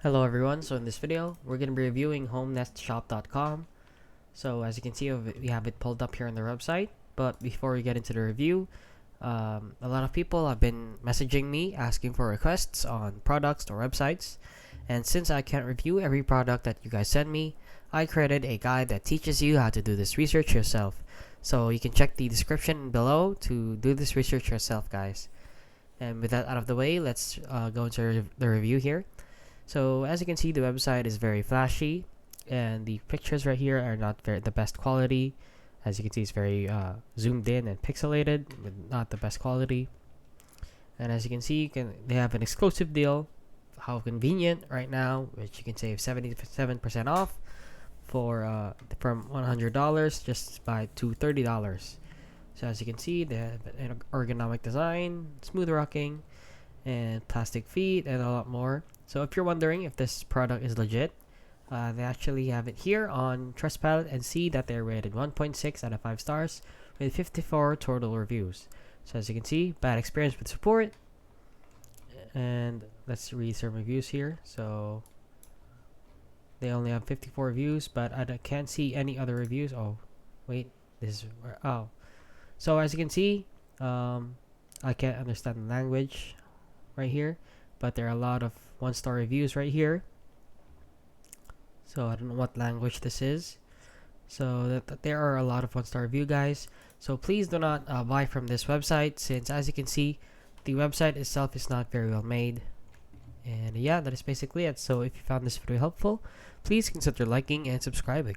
Hello everyone, so in this video, we're going to be reviewing homenestshop.com. So as you can see, we have it pulled up here on the website, but before we get into the review, a lot of people have been messaging me asking for requests on products or websites, and since I can't review every product that you guys send me, I created a guide that teaches you how to do this research yourself. So you can check the description below to do this research yourself, guys. And with that out of the way, let's go into the review here. So as you can see, the website is very flashy, and the pictures right here are not the best quality. As you can see, it's very zoomed in and pixelated, with not the best quality. And as you can see, they have an exclusive deal. How convenient right now, which you can save 77% off for from $100 just by to $30. So as you can see, they have an ergonomic design, smooth rocking, and plastic feet, and a lot more. So if you're wondering if this product is legit, they actually have it here on Trustpilot and see that they're rated 1.6 out of 5 stars with 54 total reviews. So as you can see, bad experience with support. And let's read some reviews here. So they only have 54 reviews, but I can't see any other reviews. Oh, wait, this is where, oh. So as you can see, I can't understand the language right here, but there are a lot of 1-star reviews right here. So I don't know what language this is. So there are a lot of 1-star review, guys. So please do not buy from this website, since as you can see, the website itself is not very well made. And yeah, that is basically it. So if you found this video helpful, please consider liking and subscribing.